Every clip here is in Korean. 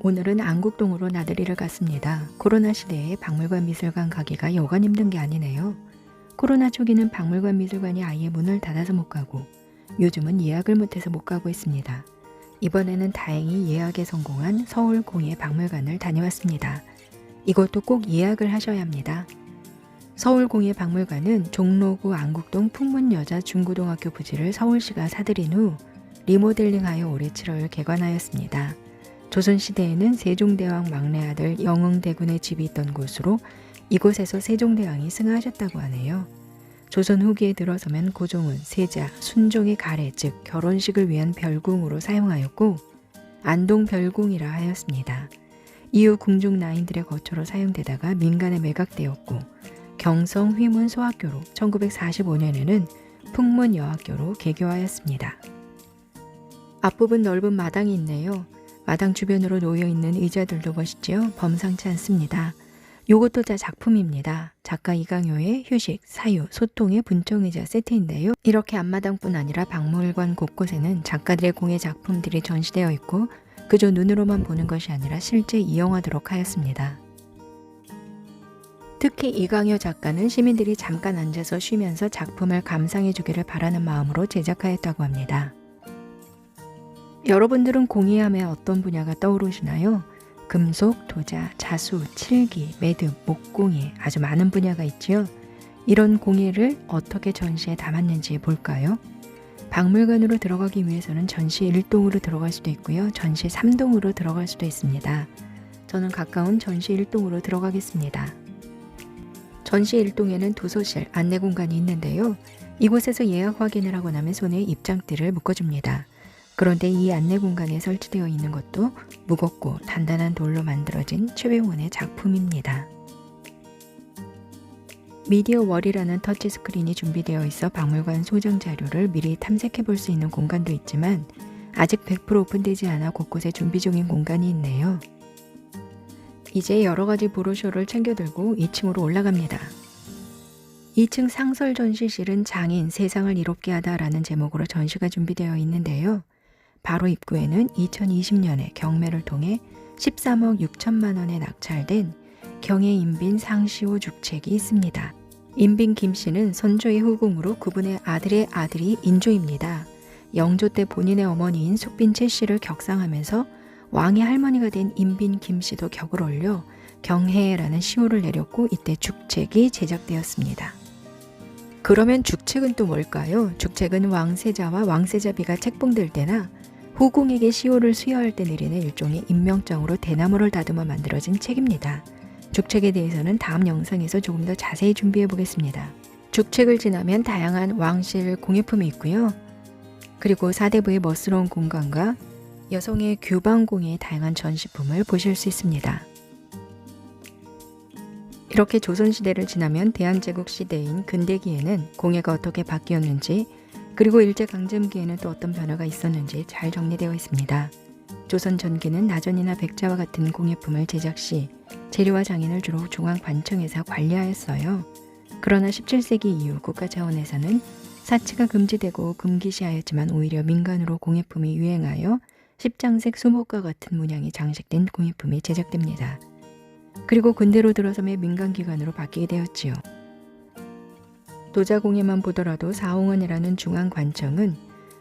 오늘은 안국동으로 나들이를 갔습니다. 코로나 시대에 박물관 미술관 가기가 여간 힘든 게 아니네요. 코로나 초기는 박물관 미술관이 아예 문을 닫아서 못 가고 요즘은 예약을 못해서 못 가고 있습니다. 이번에는 다행히 예약에 성공한 서울공예박물관을 다녀왔습니다. 이것도 꼭 예약을 하셔야 합니다. 서울공예박물관은 종로구 안국동 풍문여자중고등학교 부지를 서울시가 사들인 후 리모델링하여 올해 7월 개관하였습니다. 조선시대에는 세종대왕 막내 아들 영흥대군의 집이 있던 곳으로 이곳에서 세종대왕이 승하하셨다고 하네요. 조선 후기에 들어서면 고종은 세자, 순종의 가례 즉 결혼식을 위한 별궁으로 사용하였고 안동별궁이라 하였습니다. 이후 궁중 나인들의 거처로 사용되다가 민간에 매각되었고 경성 휘문소학교로 1945년에는 풍문여학교로 개교하였습니다. 앞부분 넓은 마당이 있네요. 마당 주변으로 놓여있는 의자들도 멋있지요? 범상치 않습니다. 요것도 다 작품입니다. 작가 이강효의 휴식, 사유, 소통의 분청의자 세트인데요. 이렇게 앞마당뿐 아니라 박물관 곳곳에는 작가들의 공예 작품들이 전시되어 있고 그저 눈으로만 보는 것이 아니라 실제 이용하도록 하였습니다. 특히 이강효 작가는 시민들이 잠깐 앉아서 쉬면서 작품을 감상해 주기를 바라는 마음으로 제작하였다고 합니다. 여러분들은 공예하면 어떤 분야가 떠오르시나요? 금속, 도자, 자수, 칠기, 매듭, 목공예 아주 많은 분야가 있지요. 이런 공예를 어떻게 전시에 담았는지 볼까요? 박물관으로 들어가기 위해서는 전시 1동으로 들어갈 수도 있고요. 전시 3동으로 들어갈 수도 있습니다. 저는 가까운 전시 1동으로 들어가겠습니다. 전시 1동에는 도서실, 안내공간이 있는데요. 이곳에서 예약 확인을 하고 나면 손에 입장띠를 묶어줍니다. 그런데 이 안내공간에 설치되어 있는 것도 무겁고 단단한 돌로 만들어진 최병원의 작품입니다. 미디어월이라는 터치스크린이 준비되어 있어 박물관 소정 자료를 미리 탐색해 볼 수 있는 공간도 있지만 아직 100% 오픈되지 않아 곳곳에 준비 중인 공간이 있네요. 이제 여러가지 브로셔를 챙겨 들고 2층으로 올라갑니다. 2층 상설 전시실은 장인 세상을 이롭게 하다 라는 제목으로 전시가 준비되어 있는데요. 바로 입구에는 2020년에 경매를 통해 13억 6천만 원에 낙찰된 경혜인빈 상시호 죽책이 있습니다. 인빈 김씨는 선조의 후궁으로 그분의 아들의 아들이 인조입니다. 영조 때 본인의 어머니인 숙빈 채씨를 격상하면서 왕의 할머니가 된 인빈 김씨도 격을 올려 경혜라는 시호를 내렸고 이때 죽책이 제작되었습니다. 그러면 죽책은 또 뭘까요? 죽책은 왕세자와 왕세자비가 책봉될 때나 후궁에게 시호를 수여할 때 내리는 일종의 임명장으로 대나무를 다듬어 만들어진 책입니다. 죽책에 대해서는 다음 영상에서 조금 더 자세히 준비해 보겠습니다. 죽책을 지나면 다양한 왕실 공예품이 있고요. 그리고 사대부의 멋스러운 공간과 여성의 규방공예의 다양한 전시품을 보실 수 있습니다. 이렇게 조선시대를 지나면 대한제국 시대인 근대기에는 공예가 어떻게 바뀌었는지 그리고 일제강점기에는 또 어떤 변화가 있었는지 잘 정리되어 있습니다. 조선 전기는 나전이나 백자와 같은 공예품을 제작 시 재료와 장인을 주로 중앙관청에서 관리하였어요. 그러나 17세기 이후 국가 차원에서는 사치가 금지되고 금기시하였지만 오히려 민간으로 공예품이 유행하여 십장색 수목과 같은 문양이 장식된 공예품이 제작됩니다. 그리고 근대로 들어서며 민간기관으로 바뀌게 되었지요. 도자공예만 보더라도 사홍원이라는 중앙관청은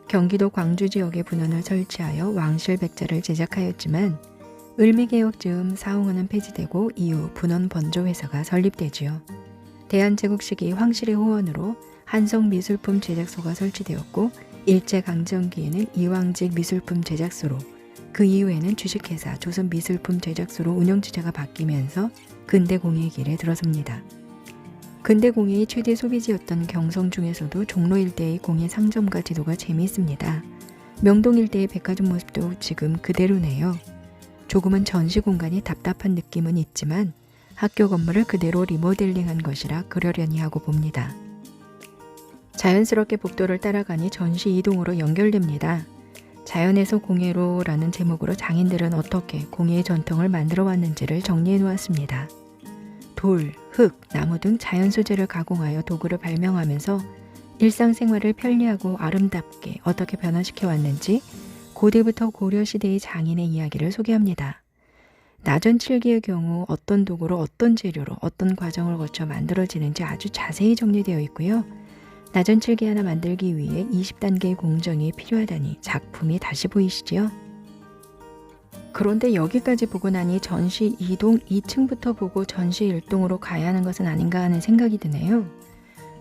경기도 광주 지역에 분원을 설치하여 왕실 백자를 제작하였지만 을미개혁 즈음 사홍원은 폐지되고 이후 분원 번조회사가 설립되지요. 대한제국 시기 황실의 후원으로 한성미술품 제작소가 설치되었고 일제강점기에는 이왕직 미술품 제작소로 그 이후에는 주식회사 조선미술품 제작소로 운영주체가 바뀌면서 근대공예의 길에 들어섭니다. 근대공예의 최대 소비지였던 경성 중에서도 종로 일대의 공예 상점과 지도가 재미있습니다. 명동 일대의 백화점 모습도 지금 그대로네요. 조금은 전시 공간이 답답한 느낌은 있지만 학교 건물을 그대로 리모델링한 것이라 그러려니 하고 봅니다. 자연스럽게 복도를 따라가니 전시 이동으로 연결됩니다. 자연에서 공예로 라는 제목으로 장인들은 어떻게 공예의 전통을 만들어 왔는지를 정리해 놓았습니다. 돌, 흙, 나무 등 자연 소재를 가공하여 도구를 발명하면서 일상생활을 편리하고 아름답게 어떻게 변화시켜 왔는지 고대부터 고려시대의 장인의 이야기를 소개합니다. 나전 칠기의 경우 어떤 도구로 어떤 재료로 어떤 과정을 거쳐 만들어지는지 아주 자세히 정리되어 있고요. 나전 칠기 하나 만들기 위해 20단계의 공정이 필요하다니 작품이 다시 보이시죠? 그런데 여기까지 보고 나니 전시 2동 2층부터 보고 전시 1동으로 가야 하는 것은 아닌가 하는 생각이 드네요.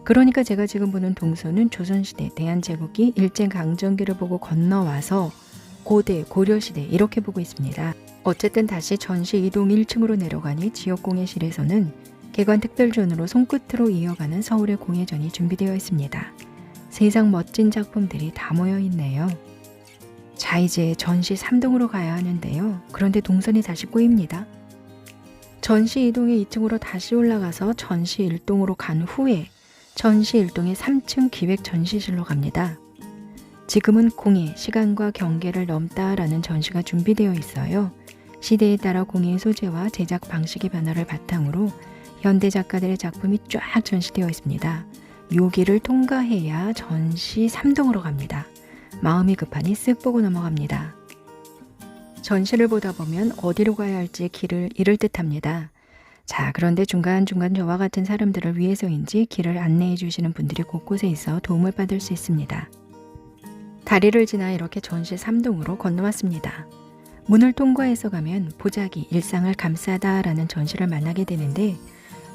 그러니까 제가 지금 보는 동선은 조선시대, 대한제국이 일제강점기를 보고 건너와서 고대, 고려시대 이렇게 보고 있습니다. 어쨌든 다시 전시 2동 1층으로 내려가니 지역공예실에서는 개관특별전으로 손끝으로 이어가는 서울의 공예전이 준비되어 있습니다. 세상 멋진 작품들이 다 모여 있네요. 자, 이제 전시 3동으로 가야 하는데요. 그런데 동선이 다시 꼬입니다. 전시 2동의 2층으로 다시 올라가서 전시 1동으로 간 후에 전시 1동의 3층 기획전시실로 갑니다. 지금은 공예, 시간과 경계를 넘다라는 전시가 준비되어 있어요. 시대에 따라 공예의 소재와 제작 방식의 변화를 바탕으로 현대 작가들의 작품이 쫙 전시되어 있습니다. 요기를 통과해야 전시 3동으로 갑니다. 마음이 급하니 쓱 보고 넘어갑니다. 전시를 보다 보면 어디로 가야 할지 길을 잃을 듯합니다. 자, 그런데 중간중간 저와 같은 사람들을 위해서인지 길을 안내해 주시는 분들이 곳곳에 있어 도움을 받을 수 있습니다. 다리를 지나 이렇게 전시 3동으로 건너왔습니다. 문을 통과해서 가면 보자기, 일상을 감싸다 라는 전시를 만나게 되는데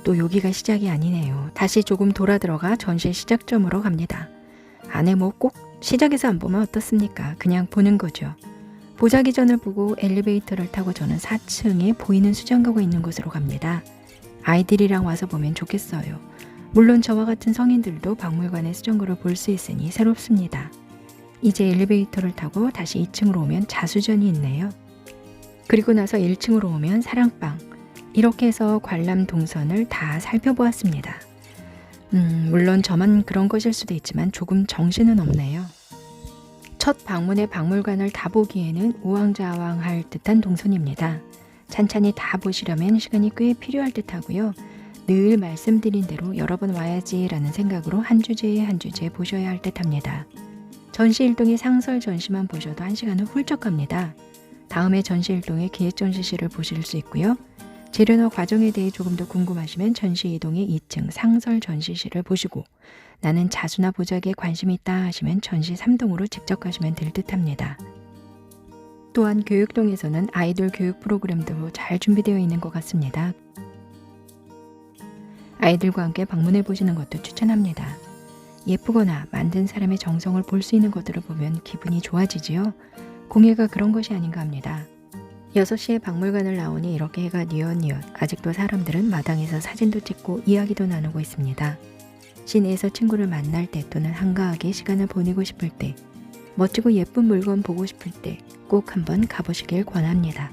또 여기가 시작이 아니네요. 다시 조금 돌아 들어가 전시 시작점으로 갑니다. 안에 뭐 꼭 시작에서 안 보면 어떻습니까? 그냥 보는 거죠. 보자기전을 보고 엘리베이터를 타고 저는 4층에 보이는 수정가가 있는 곳으로 갑니다. 아이들이랑 와서 보면 좋겠어요. 물론 저와 같은 성인들도 박물관의 수정가를 볼 수 있으니 새롭습니다. 이제 엘리베이터를 타고 다시 2층으로 오면 자수전이 있네요. 그리고 나서 1층으로 오면 사랑방. 이렇게 해서 관람 동선을 다 살펴보았습니다. 물론 저만 그런 것일 수도 있지만 조금 정신은 없네요. 첫 방문에 박물관을 다 보기에는 우왕좌왕할 듯한 동선입니다. 찬찬히 다 보시려면 시간이 꽤 필요할 듯하고요. 늘 말씀드린 대로 여러 번 와야지 라는 생각으로 한 주제에 한 주제 보셔야 할 듯합니다. 전시 1동의 상설 전시만 보셔도 1시간은 훌쩍 갑니다. 다음에 전시 1동의 기획전시실을 보실 수 있고요. 재료나 과정에 대해 조금 더 궁금하시면 전시 2동의 2층 상설 전시실을 보시고 나는 자수나 보자기에 관심이 있다 하시면 전시 3동으로 직접 가시면 될 듯합니다. 또한 교육동에서는 아이돌 교육 프로그램도 잘 준비되어 있는 것 같습니다. 아이들과 함께 방문해 보시는 것도 추천합니다. 예쁘거나 만든 사람의 정성을 볼 수 있는 것들을 보면 기분이 좋아지지요. 공예가 그런 것이 아닌가 합니다. 6시에 박물관을 나오니 이렇게 해가 뉘엿뉘엿 아직도 사람들은 마당에서 사진도 찍고 이야기도 나누고 있습니다. 시내에서 친구를 만날 때 또는 한가하게 시간을 보내고 싶을 때 멋지고 예쁜 물건 보고 싶을 때 꼭 한번 가보시길 권합니다.